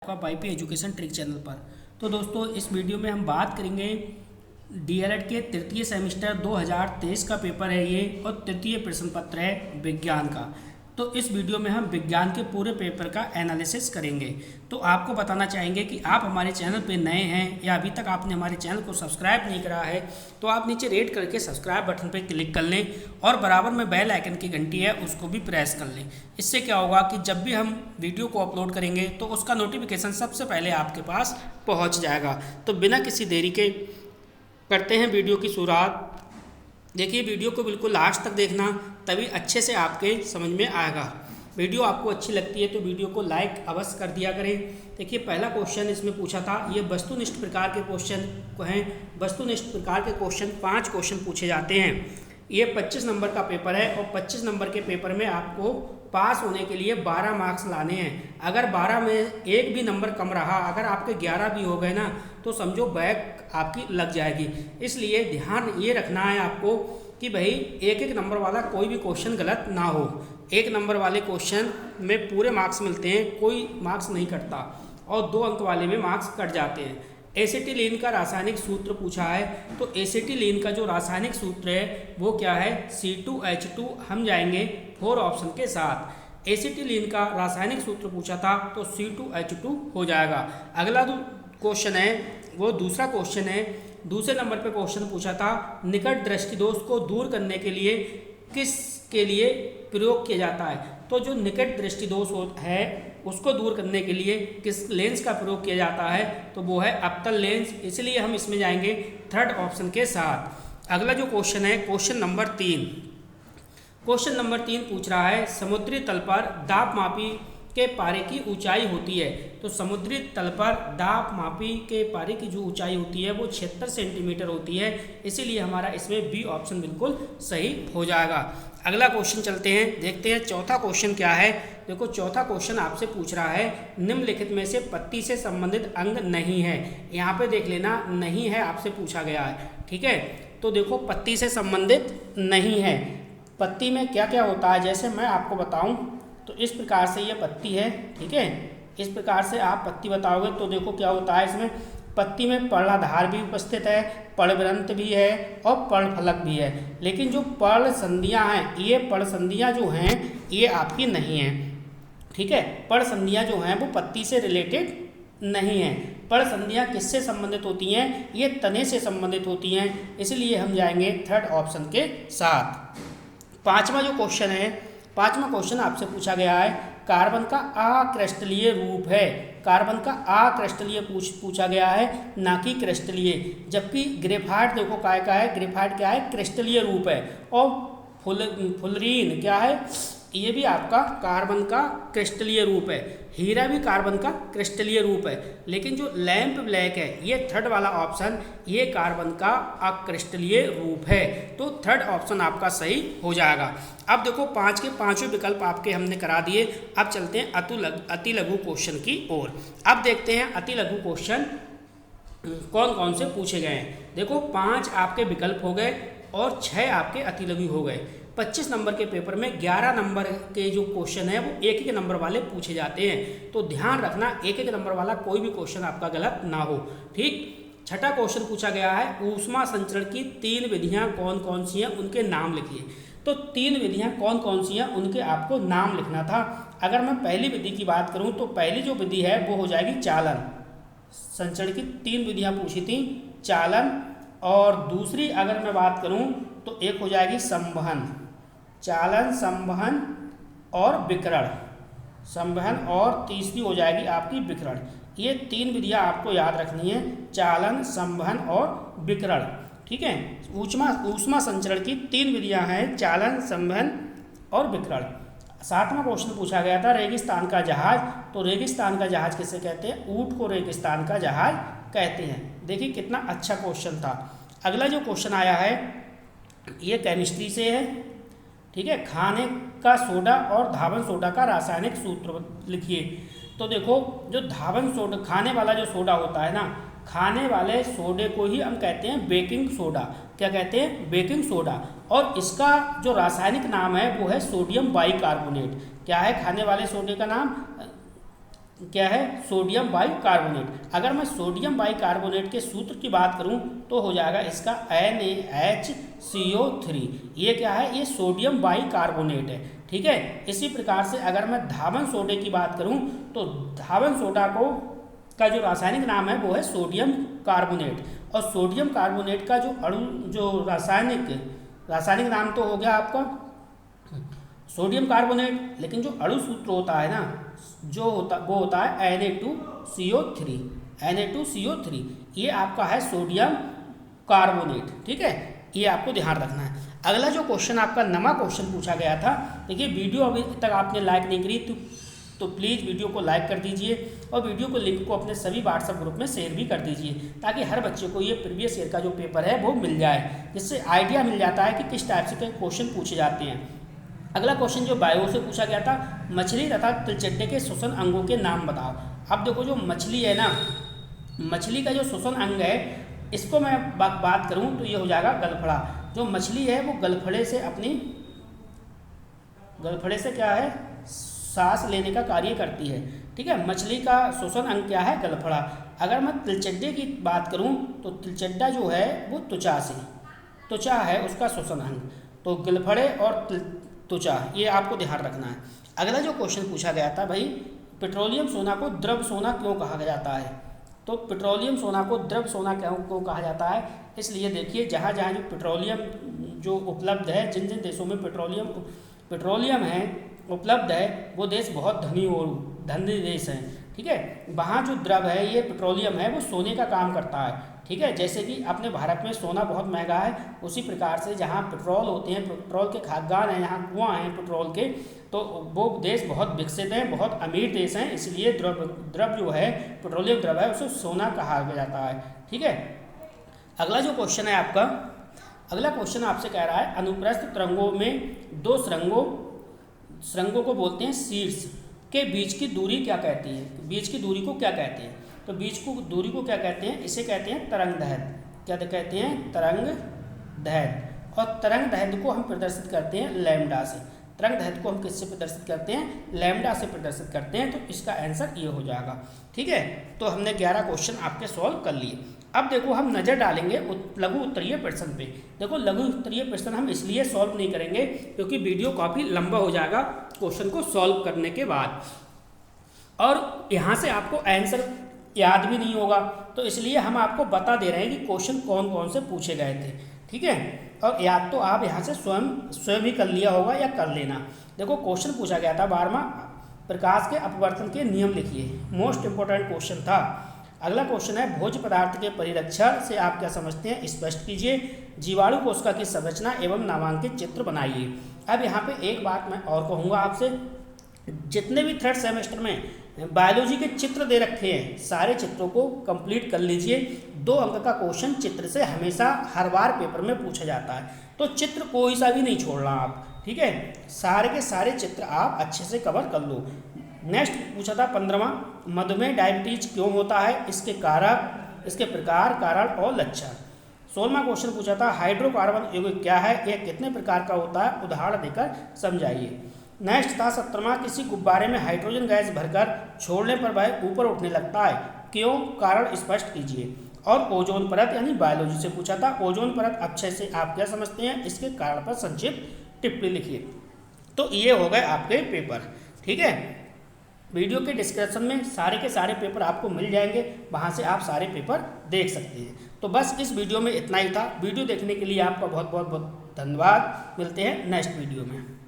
आपका YP education trick channel पर। तो दोस्तों इस वीडियो में हम बात करेंगे डीएलएड के तृतीय सेमेस्टर 2023 का पेपर है ये, और तृतीय प्रश्न पत्र है विज्ञान का। तो इस वीडियो में हम विज्ञान के पूरे पेपर का एनालिसिस करेंगे। तो आपको बताना चाहेंगे कि आप हमारे चैनल पे नए हैं या अभी तक आपने हमारे चैनल को सब्सक्राइब नहीं करा है तो आप नीचे रेड करके सब्सक्राइब बटन पे क्लिक कर लें और बराबर में बेल आइकन की घंटी है उसको भी प्रेस कर लें। इससे क्या होगा कि जब भी हम वीडियो को अपलोड करेंगे तो उसका नोटिफिकेशन सबसे पहले आपके पास पहुँच जाएगा। तो बिना किसी देरी के करते हैं वीडियो की शुरुआत। देखिए वीडियो को बिल्कुल लास्ट तक देखना, तभी अच्छे से आपके समझ में आएगा। वीडियो आपको अच्छी लगती है तो वीडियो को लाइक अवश्य कर दिया करें। देखिए पहला क्वेश्चन इसमें पूछा था, ये वस्तुनिष्ठ प्रकार के क्वेश्चन को हैं। वस्तुनिष्ठ प्रकार के क्वेश्चन 5 क्वेश्चन पूछे जाते हैं। ये 25 नंबर का पेपर है और 25 नंबर के पेपर में आपको पास होने के लिए 12 मार्क्स लाने हैं। अगर 12 में एक भी नंबर कम रहा, अगर आपके 11 भी हो गए ना, तो समझो बैक आपकी लग जाएगी। इसलिए ध्यान ये रखना है आपको कि भाई एक एक नंबर वाला कोई भी क्वेश्चन गलत ना हो। एक नंबर वाले क्वेश्चन में पूरे मार्क्स मिलते हैं, कोई मार्क्स नहीं कटता, और 2 अंक वाले में मार्क्स कट जाते हैं। एसिटिलीन का रासायनिक सूत्र पूछा है, तो एसिटिलीन का जो रासायनिक सूत्र है वो क्या है, C2H2। हम जाएंगे 4 ऑप्शन के साथ। एसिटिलीन का रासायनिक सूत्र पूछा था तो C2H2 हो जाएगा। अगला जो क्वेश्चन है वो दूसरा क्वेश्चन है। दूसरे नंबर पे क्वेश्चन पूछा था, निकट दृष्टि दोष को दूर करने के लिए किस के लिए प्रयोग किया जाता है। तो जो निकट दृष्टि दोष है उसको दूर करने के लिए किस लेंस का प्रयोग किया जाता है, तो वो है अवतल लेंस। इसलिए हम इसमें जाएंगे 3rd ऑप्शन के साथ। अगला जो क्वेश्चन है क्वेश्चन नंबर 3। क्वेश्चन नंबर 3 पूछ रहा है, समुद्री तल पर दाबमापी के पारे की ऊंचाई होती है। तो समुद्री तल पर दाबमापी के पारे की जो ऊंचाई होती है वो 76 सेंटीमीटर होती है। इसीलिए हमारा इसमें बी ऑप्शन बिल्कुल सही हो जाएगा। अगला क्वेश्चन चलते हैं, देखते हैं चौथा क्वेश्चन क्या है। देखो चौथा क्वेश्चन आपसे पूछ रहा है, निम्नलिखित में से पत्ती से संबंधित अंग नहीं है। यहाँ पे देख लेना, नहीं है आपसे पूछा गया है, ठीक है। तो देखो पत्ती से संबंधित नहीं है, पत्ती में क्या क्या होता है जैसे मैं आपको बताऊं तो इस प्रकार से ये पत्ती है, ठीक है। इस प्रकार से आप पत्ती बताओगे तो देखो क्या होता है, इसमें पत्ती में पर्णाधार भी उपस्थित है, पर्णवृंत भी है और पर्णफलक भी है। लेकिन जो पर्ण संधियाँ हैं, ये पर्ण संधियाँ जो हैं ये आपकी नहीं हैं, ठीक है। पर्ण संधियाँ जो हैं वो पत्ती से रिलेटेड नहीं है। पर्ण संधियाँ किससे संबंधित होती हैं, ये तने से संबंधित होती हैं। इसलिए हम जाएंगे 3rd ऑप्शन के साथ। पाँचवा जो क्वेश्चन है, पाँचवा क्वेश्चन आपसे पूछा गया है, कार्बन का अक्रिस्टलीय रूप है। कार्बन का अक्रिस्टलीय पूछा गया है, ना कि क्रिस्टलीय। जबकि ग्रेफाइट देखो काय का है, ग्रेफाइट क्या है, क्रिस्टलीय रूप है। और फुलरीन क्या है, ये भी आपका कार्बन का क्रिस्टलीय रूप है। हीरा भी कार्बन का क्रिस्टलीय रूप है। लेकिन जो लैंप ब्लैक है, ये 3rd वाला ऑप्शन, ये कार्बन का अक्रिस्टलीय रूप है। तो 3rd ऑप्शन आपका सही हो जाएगा। अब देखो 5 के 5 विकल्प आपके हमने करा दिए। अब चलते हैं अति लघु क्वेश्चन की ओर। अब देखते हैं अति लघु क्वेश्चन कौन कौन से पूछे गए हैं। देखो 5 आपके विकल्प हो गए और 6 आपके अति लघु हो गए। 25 नंबर के पेपर में 11 नंबर के जो क्वेश्चन है वो एक एक नंबर वाले पूछे जाते हैं। तो ध्यान रखना एक एक नंबर वाला कोई भी क्वेश्चन आपका गलत ना हो, ठीक। छठा क्वेश्चन पूछा गया है, ऊष्मा संचरण की 3 विधियां कौन कौन सी हैं, उनके नाम लिखिए। तो 3 विधियां कौन कौन सी हैं उनके आपको नाम लिखना था। अगर मैं पहली विधि की बात करूं तो पहली जो विधि है वो हो जाएगी चालन। संचरण की 3 विधियां पूछी थी, चालन। और दूसरी अगर मैं बात करूं तो एक हो जाएगी संवहन, चालन, संवहन और विकिरण, संवहन, और तीसरी हो जाएगी आपकी विकिरण। ये 3 विधियां आपको याद रखनी है, चालन, संवहन और विकिरण, ठीक है। ऊष्मा संचरण की 3 विधियां हैं, चालन, संवहन और विकिरण। 7वां क्वेश्चन पूछा गया था, रेगिस्तान का जहाज। तो रेगिस्तान का जहाज किसे कहते हैं, ऊंट को रेगिस्तान का जहाज कहते हैं। देखिए कितना अच्छा क्वेश्चन था। अगला जो क्वेश्चन आया है ये केमिस्ट्री से है, ठीक है। खाने का सोडा और धावन सोडा का रासायनिक सूत्र लिखिए। तो देखो जो धावन सोडा, खाने वाला जो सोडा होता है ना, खाने वाले सोडे को ही हम कहते हैं बेकिंग सोडा। क्या कहते हैं, बेकिंग सोडा। और इसका जो रासायनिक नाम है वो है सोडियम बाइकार्बोनेट। क्या है खाने वाले सोडे का नाम, क्या है, सोडियम बाइकार्बोनेट। अगर मैं सोडियम बाइकार्बोनेट के सूत्र की बात करूं तो हो जाएगा इसका NaHCO3। ये क्या है, ये सोडियम बाइकार्बोनेट है, ठीक है। इसी प्रकार से अगर मैं धावन सोडे की बात करूं तो धावन सोडा का जो रासायनिक नाम है वो है सोडियम कार्बोनेट। और सोडियम कार्बोनेट का जो रासायनिक नाम तो हो गया आपका सोडियम कार्बोनेट, लेकिन जो अणु सूत्र होता है ना वो होता है Na2CO3। Na2CO3 ये आपका है सोडियम कार्बोनेट, ठीक है, ये आपको ध्यान रखना है। अगला जो क्वेश्चन आपका नमा क्वेश्चन पूछा गया था, देखिए वीडियो अभी तक आपने लाइक नहीं करी तो प्लीज़ वीडियो को लाइक कर दीजिए और वीडियो को लिंक को अपने सभी व्हाट्सएप ग्रुप में शेयर भी कर दीजिए, ताकि हर बच्चे को ये प्रीवियस ईयर का जो पेपर है वो मिल जाए, जिससे आइडिया मिल जाता है कि किस टाइप से क्वेश्चन पूछे जाते हैं। अगला क्वेश्चन जो बायो से पूछा गया था, मछली तथा तिलचट्टे के श्वसन अंगों के नाम बताओ। अब देखो जो मछली है ना, मछली का जो श्वसन अंग है, इसको मैं बात करूं तो ये हो जाएगा गलफड़ा। जो मछली है वो गलफड़े से क्या है, सांस लेने का कार्य करती है, ठीक है। मछली का श्वसन अंग क्या है, गलफड़ा। अगर मैं तिलचट्टे की बात करूं तो तिलचट्टा जो है वो त्वचा है उसका श्वसन अंग। तो गलफड़े और त्वचा, ये आपको ध्यान रखना है। अगला जो क्वेश्चन पूछा गया था भाई, पेट्रोलियम सोना को द्रव सोना क्यों कहा जाता है। तो पेट्रोलियम सोना को द्रव सोना क्यों कहा जाता है, इसलिए देखिए जहाँ जहाँ जो पेट्रोलियम जो उपलब्ध है, जिन जिन देशों में पेट्रोलियम है उपलब्ध है, वो देश बहुत धनी देश हैं, ठीक है। वहाँ जो द्रव है ये पेट्रोलियम है वो सोने का काम करता है, ठीक है। जैसे कि अपने भारत में सोना बहुत महंगा है, उसी प्रकार से जहाँ पेट्रोल होते हैं, पेट्रोल के खाद्यान्न हैं, यहाँ कुआँ हैं पेट्रोल के, तो वो देश बहुत विकसित हैं, बहुत अमीर देश हैं, इसलिए द्रव जो है पेट्रोलियम द्रव है उसे सोना कहा जाता है, ठीक है। अगला जो क्वेश्चन है आपका, अगला क्वेश्चन आपसे कह रहा है अनुप्रस्थ तरंगों में दो सुरंगों को बोलते हैं शीर्ष के बीच की दूरी क्या कहती है। बीच की दूरी को क्या कहते हैं, तो दूरी को क्या कहते हैं, इसे कहते हैं तरंग दैर्घ्य। क्या कहते हैं, तरंग दैर्घ्य। और तरंग दैर्घ्य को हम प्रदर्शित करते हैं लैम्डा से। तरंग दैर्घ्य को हम किससे प्रदर्शित करते हैं, लैम्डा से प्रदर्शित करते हैं। तो इसका आंसर ये हो जाएगा, ठीक है। तो हमने 11 क्वेश्चन आपके सॉल्व कर लिए। अब देखो हम नज़र डालेंगे लघु उत्तरीय प्रश्न पे। देखो लघु उत्तरीय प्रश्न हम इसलिए सॉल्व नहीं करेंगे क्योंकि वीडियो काफ़ी लंबा हो जाएगा क्वेश्चन को सॉल्व करने के बाद, और यहाँ से आपको आंसर याद भी नहीं होगा, तो इसलिए हम आपको बता दे रहे हैं कि क्वेश्चन कौन कौन से पूछे गए थे, ठीक है। और याद तो आप यहाँ से स्वयं ही कर लिया होगा या कर लेना। देखो क्वेश्चन पूछा गया था 12वां, प्रकाश के अपवर्तन के नियम लिखिए, मोस्ट इंपॉर्टेंट क्वेश्चन था। अगला क्वेश्चन है भोज्य पदार्थ के परिरक्षण से आप क्या समझते हैं, स्पष्ट कीजिए। जीवाणु कोशिका की संरचना एवं नामांकित चित्र बनाइए। अब यहाँ पे एक बात मैं और कहूँगा आपसे, जितने भी थर्ड सेमेस्टर में बायोलॉजी के चित्र दे रखे हैं, सारे चित्रों को कंप्लीट कर लीजिए। 2 अंक का क्वेश्चन चित्र से हमेशा हर बार पेपर में पूछा जाता है, तो चित्र कोई सा भी नहीं छोड़ना आप, ठीक है। सारे के सारे चित्र आप अच्छे से कवर कर लो। नेक्स्ट पूछा था 15वां, मधुमेह डायबिटीज क्यों होता है, इसके कारक, इसके प्रकार, कारण और लक्षण। 16वां क्वेश्चन पूछा था हाइड्रोकार्बन यौगिक क्या है, यह कितने प्रकार का होता है, उदाहरण देकर समझाइए। नेक्स्ट था 17वां, किसी गुब्बारे में हाइड्रोजन गैस भरकर छोड़ने पर वह ऊपर उठने लगता है, क्यों, कारण स्पष्ट कीजिए। और ओजोन परत यानी बायोलॉजी से पूछा था, ओजोन परत अक्षय से आप क्या समझते हैं, इसके कारण पर संक्षिप्त टिप्पणी लिखिए। तो ये हो गए आपके पेपर, ठीक है। वीडियो के डिस्क्रिप्शन में सारे के सारे पेपर आपको मिल जाएंगे, वहाँ से आप सारे पेपर देख सकते हैं। तो बस इस वीडियो में इतना ही था। वीडियो देखने के लिए आपका बहुत बहुत धन्यवाद। मिलते हैं नेक्स्ट वीडियो में।